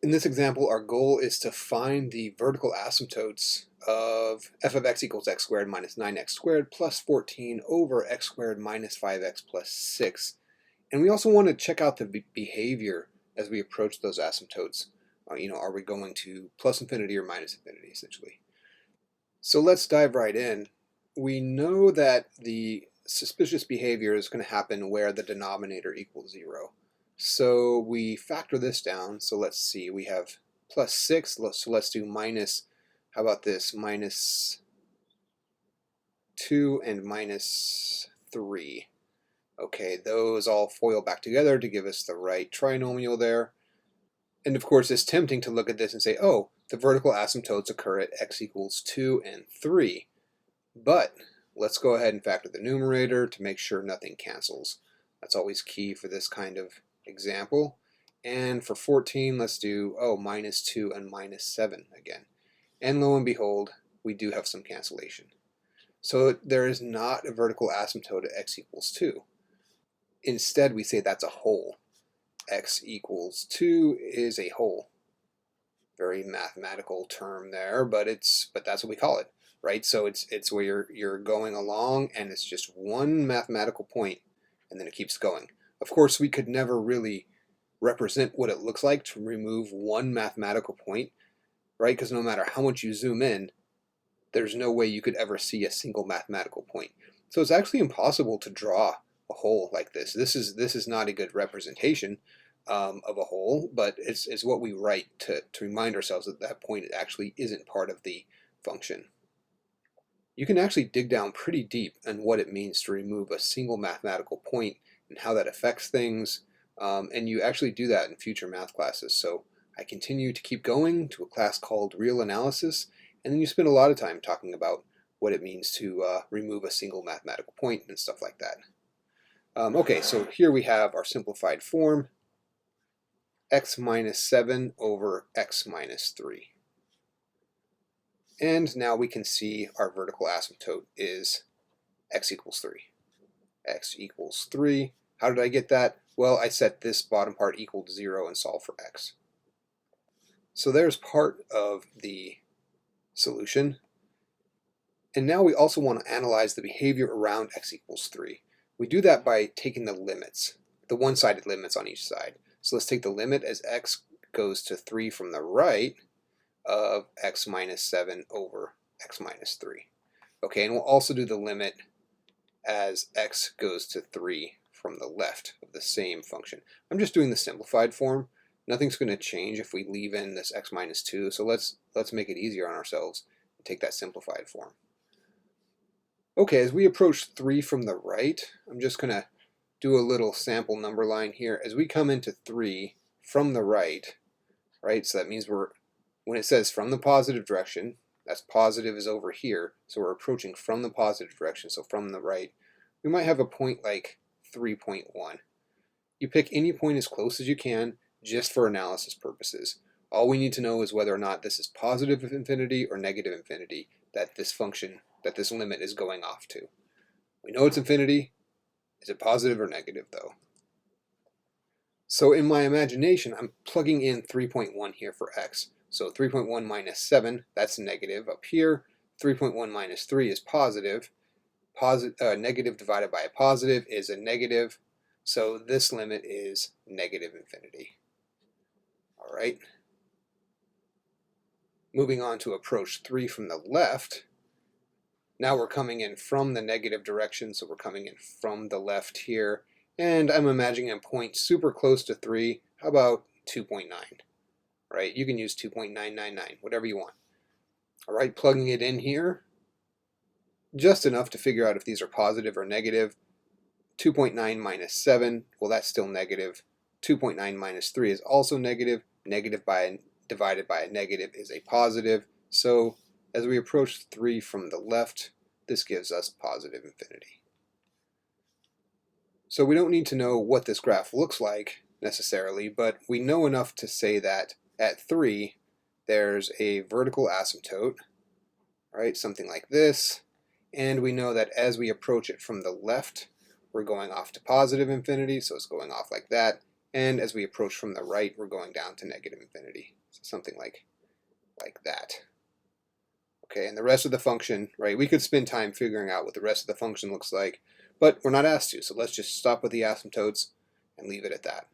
In this example, our goal is to find the vertical asymptotes of f of x equals x squared minus 9x squared plus 14 over x squared minus 5x plus 6. And we also want to check out the behavior as we approach those asymptotes. Are we going to plus infinity or minus infinity, essentially? So let's dive right in. We know that the suspicious behavior is going to happen where the denominator equals 0. So we factor this down. So let's see, we have plus 6. So let's do minus, how about this, minus 2 and minus 3. Okay, those all FOIL back together to give us the right trinomial there. And of course, it's tempting to look at this and say, oh, the vertical asymptotes occur at x equals 2 and 3. But let's go ahead and factor the numerator to make sure nothing cancels. That's always key for this kind of example. And for 14, let's do, minus 2 and minus 7 again. And lo and behold, we do have some cancellation. So there is not a vertical asymptote at x equals 2. Instead, we say that's a hole. X equals 2 is a hole. Very mathematical term there, but that's what we call it, right? So it's where you're going along and it's just one mathematical point and then it keeps going. Of course, we could never really represent what it looks like to remove one mathematical point, right? Because no matter how much you zoom in, there's no way you could ever see a single mathematical point. So it's actually impossible to draw a hole like this. This is not a good representation of a hole, but it's what we write to remind ourselves that that point actually isn't part of the function. You can actually dig down pretty deep on what it means to remove a single mathematical point and how that affects things, and you actually do that in future math classes. So I continue to keep going to a class called Real Analysis, and then you spend a lot of time talking about what it means to remove a single mathematical point and stuff like that. Okay, so here we have our simplified form, x minus 7 over x minus 3. And now we can see our vertical asymptote is x equals 3. X equals 3. How did I get that? Well, I set this bottom part equal to 0 and solve for x. So there's part of the solution. And now we also want to analyze the behavior around x equals 3. We do that by taking the limits, the one-sided limits on each side. So let's take the limit as x goes to 3 from the right of x minus 7 over x minus 3. Okay, and we'll also do the limit as x goes to 3 from the left of the same function. I'm just doing the simplified form. Nothing's going to change if we leave in this x minus 2, so let's make it easier on ourselves and take that simplified form. Okay, as we approach 3 from the right, I'm just going to do a little sample number line here. As we come into 3 from the right, so that means when it says from the positive direction, that's positive is over here, so we're approaching from the positive direction, so from the right, we might have a point like 3.1. You pick any point as close as you can, just for analysis purposes. All we need to know is whether or not this is positive infinity or negative infinity that this function, that this limit is going off to. We know it's infinity. Is it positive or negative though? So in my imagination, I'm plugging in 3.1 here for x. So 3.1 minus 7, that's negative up here. 3.1 minus 3 is positive. Negative divided by a positive is a negative. So this limit is negative infinity. All right. Moving on to approach 3 from the left. Now we're coming in from the negative direction, so we're coming in from the left here. And I'm imagining a point super close to 3. How about 2.9? Right? You can use 2.999, whatever you want. All right, plugging it in here. Just enough to figure out if these are positive or negative. 2.9 minus 7, well, that's still negative. 2.9 minus 3 is also negative. Negative divided by a negative is a positive. So as we approach 3 from the left, this gives us positive infinity. So we don't need to know what this graph looks like necessarily, but we know enough to say that at 3, there's a vertical asymptote, right? Something like this. And we know that as we approach it from the left, we're going off to positive infinity, so it's going off like that. And as we approach from the right, we're going down to negative infinity. So something like that. Okay, and the rest of the function, right, we could spend time figuring out what the rest of the function looks like, but we're not asked to, so let's just stop with the asymptotes and leave it at that.